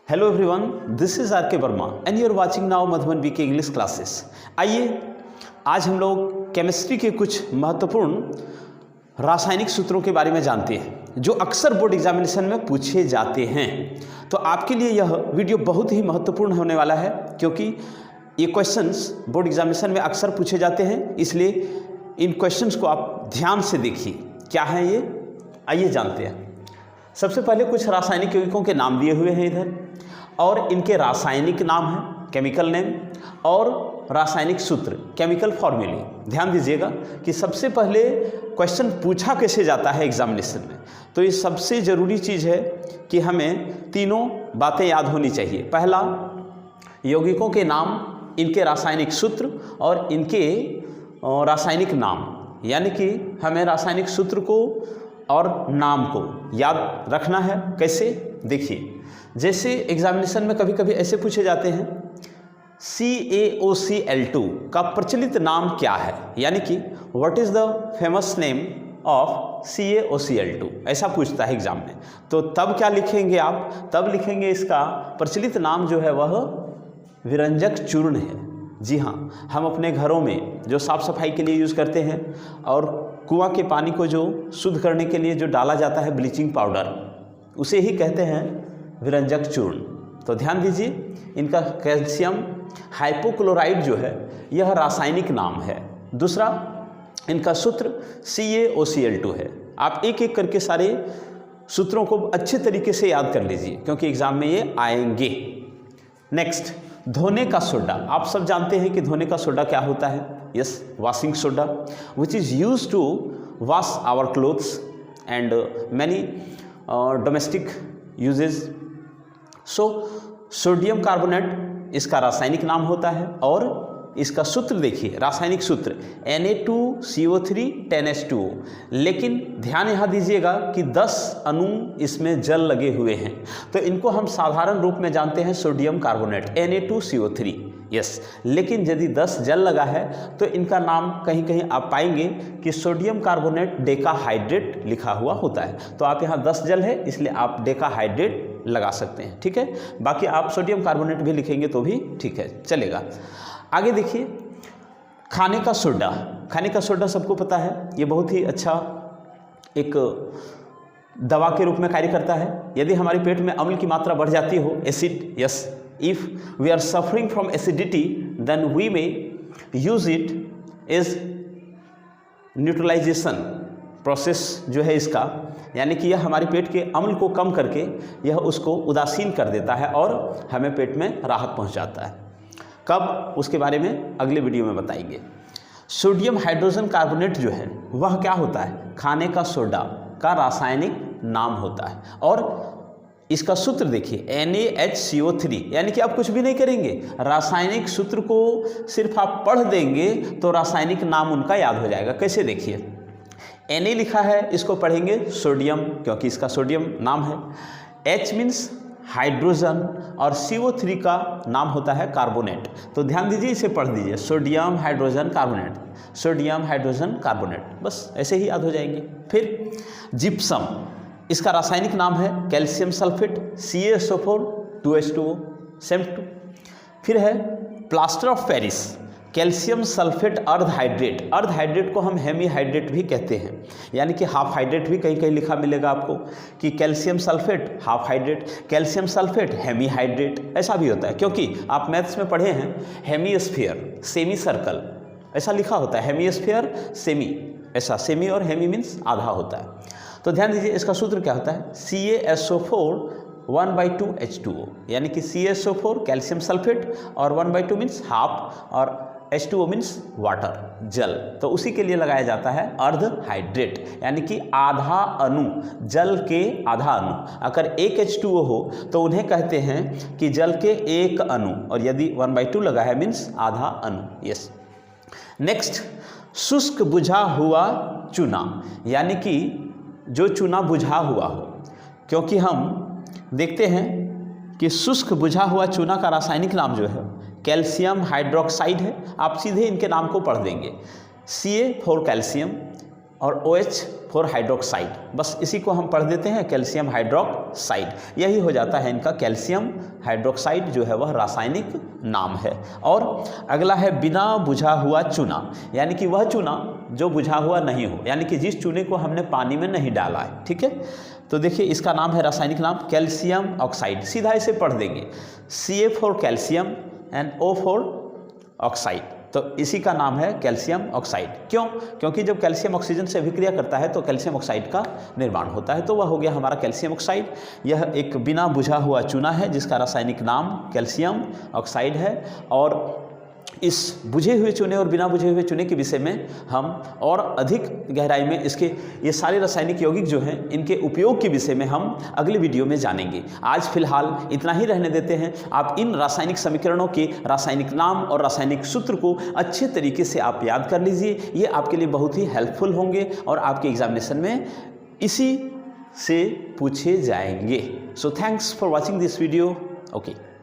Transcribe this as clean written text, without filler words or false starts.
Hello everyone, this is R K Verma and you are watching now Madhuban V K English classes. आइए आज हम लोग chemistry के कुछ महत्वपूर्ण रासायनिक सूत्रों के बारे में जानते हैं जो अक्सर बोर्ड एग्जामिनेशन में पूछे जाते हैं। तो आपके लिए यह वीडियो बहुत ही महत्वपूर्ण होने वाला है क्योंकि ये क्वेश्चंस बोर्ड एग्जामिनेशन में अक्सर पूछे जाते हैं, इसलिए इन क्वेश्चंस को आप ध्यान से देखिए। क्या है ये, आइए जानते हैं। सबसे पहले कुछ रासायनिक यौगिकों के नाम दिए हुए हैं इधर, और इनके रासायनिक नाम है केमिकल नेम और रासायनिक सूत्र केमिकल फॉर्मूले। ध्यान दीजिएगा कि सबसे पहले क्वेश्चन पूछा कैसे जाता है एग्जामिनेशन में, तो ये सबसे ज़रूरी चीज़ है कि हमें तीनों बातें याद होनी चाहिए। पहला, यौगिकों के नाम, इनके रासायनिक सूत्र और इनके रासायनिक नाम, यानी कि हमें रासायनिक सूत्र को और नाम को याद रखना है। कैसे, देखिए, जैसे एग्जामिनेशन में कभी कभी ऐसे पूछे जाते हैं CaOCl2 का प्रचलित नाम क्या है, यानी कि what is the famous name of CaOCl2, ऐसा पूछता है एग्जाम में। तो तब क्या लिखेंगे आप, तब लिखेंगे इसका प्रचलित नाम जो है वह विरंजक चूर्ण है। जी हाँ, हम अपने घरों में जो साफ़ सफाई के लिए यूज़ करते हैं और कुआं के पानी को जो शुद्ध करने के लिए जो डाला जाता है ब्लीचिंग पाउडर, उसे ही कहते हैं विरंजक चूर्ण। तो ध्यान दीजिए, इनका कैल्शियम हाइपोक्लोराइड जो है यह रासायनिक नाम है। दूसरा, इनका सूत्र CaOCl2 है। आप एक एक करके सारे सूत्रों को अच्छे तरीके से याद कर लीजिए क्योंकि एग्जाम में ये आएंगे। नेक्स्ट, धोने का सोडा। आप सब जानते हैं कि धोने का सोडा क्या होता है। Yes, washing soda which is use to wash our clothes and many domestic usages. So sodium carbonate इसका रासायनिक नाम होता है और इसका सूत्र देखिए, रासायनिक सूत्र Na2CO3 10H2O। लेकिन ध्यान यहाँ दीजिएगा कि 10 अणु इसमें जल लगे हुए हैं, तो इनको हम साधारण रूप में जानते हैं सोडियम कार्बोनेट Na2CO3। यस, लेकिन यदि 10 जल लगा है तो इनका नाम कहीं कहीं आप पाएंगे कि सोडियम कार्बोनेट डेकाहाइड्रेट लिखा हुआ होता है। तो आप यहाँ 10 जल है इसलिए आप डेकाहाइड्रेट लगा सकते हैं, ठीक है। बाकी आप सोडियम कार्बोनेट भी लिखेंगे तो भी ठीक है, चलेगा। आगे देखिए, खाने का सोडा। खाने का सोडा सबको पता है, ये बहुत ही अच्छा एक दवा के रूप में कार्य करता है। यदि हमारे पेट में अम्ल की मात्रा बढ़ जाती हो, acid, yes, if we are suffering from acidity then we may use it is neutralization process जो है इसका, यानी कि यह हमारे पेट के अम्ल को कम करके यह उसको उदासीन कर देता है और हमें पेट में राहत पहुंचाता है। कब, उसके बारे में अगले वीडियो में बताएंगे। सोडियम हाइड्रोजन कार्बोनेट जो है वह क्या होता है, खाने का सोडा का रासायनिक नाम होता है और इसका सूत्र देखिए NaHCO3, यानी कि आप कुछ भी नहीं करेंगे, रासायनिक सूत्र को सिर्फ आप पढ़ देंगे तो रासायनिक नाम उनका याद हो जाएगा। कैसे, देखिए, Na लिखा है, इसको पढ़ेंगे सोडियम क्योंकि इसका सोडियम नाम है। H मीन्स हाइड्रोजन और CO3 का नाम होता है कार्बोनेट। तो ध्यान दीजिए, इसे पढ़ दीजिए, sodium hydrogen carbonate, sodium hydrogen carbonate, बस ऐसे ही याद हो जाएंगे। फिर जिप्सम, इसका रासायनिक नाम है calcium sulphate CaSO4 2H2O same too. फिर है plaster of Paris, calcium sulphate अर्ध हाइड्रेट। अर्ध हाइड्रेट को हम हेमी हाइड्रेट भी कहते हैं, यानी कि हाफ हाइड्रेट भी कहीं कहीं लिखा मिलेगा आपको कि calcium sulphate half hydrate, calcium sulphate hemi hydrate, ऐसा भी होता है क्योंकि आप मैथ्स में पढ़े हैं हेमीस्फीयर सेमी सर्कल, ऐसा लिखा होता है, हेमीस्फीयर सेमी, ऐसा सेमी और हेमी मीन्स आधा होता है। तो ध्यान दीजिए, इसका सूत्र क्या होता है CaSO4 1/2H2O, यानी कि CaSO4 कैल्शियम सल्फेट और 1/2 मीन्स हाफ और H2O मीन्स वाटर, जल। तो उसी के लिए लगाया जाता है अर्ध हाइड्रेट, यानी कि आधा अणु, जल के आधा अणु। अगर एक H2O हो तो उन्हें कहते हैं कि जल के एक अणु, और यदि 1/2 लगा है मीन्स आधा अणु। यस। नेक्स्ट, शुष्क बुझा हुआ चूना, यानी कि जो चूना बुझा हुआ हो, क्योंकि हम देखते हैं कि शुष्क बुझा हुआ चूना का रासायनिक नाम जो है कैल्शियम हाइड्रोक्साइड है। आप सीधे इनके नाम को पढ़ देंगे, Ca4 कैल्शियम और OH फॉर हाइड्रोक्साइड, बस इसी को हम पढ़ देते हैं कैल्शियम हाइड्रोक्साइड। यही हो जाता है इनका कैल्शियम हाइड्रोक्साइड जो है वह रासायनिक नाम है। और अगला है बिना बुझा हुआ चूना, यानी कि वह चूना जो बुझा हुआ नहीं हो, यानी कि जिस चूने को हमने पानी में नहीं डाला है। ठीक है, तो देखिए इसका नाम है रासायनिक नाम कैल्शियम ऑक्साइड। सीधा इसे पढ़ देंगे Ca for calcium and O for oxide, तो इसी का नाम है कैल्शियम ऑक्साइड। क्यों? क्योंकि जब कैल्शियम ऑक्सीजन से अभिक्रिया करता है तो कैल्शियम ऑक्साइड का निर्माण होता है, तो वह हो गया हमारा कैल्शियम ऑक्साइड। यह एक बिना बुझा हुआ चूना है जिसका रासायनिक नाम कैल्शियम ऑक्साइड है। और इस बुझे हुए चूने और बिना बुझे हुए चूने के विषय में हम और अधिक गहराई में इसके ये सारे रासायनिक यौगिक जो हैं इनके उपयोग के विषय में हम अगले वीडियो में जानेंगे। आज फिलहाल इतना ही रहने देते हैं। आप इन रासायनिक समीकरणों के रासायनिक नाम और रासायनिक सूत्र को अच्छे तरीके से आप याद कर लीजिए, ये आपके लिए बहुत ही हेल्पफुल होंगे और आपके एग्जामिनेशन में इसी से पूछे जाएंगे। So thanks for watching this video. Okay.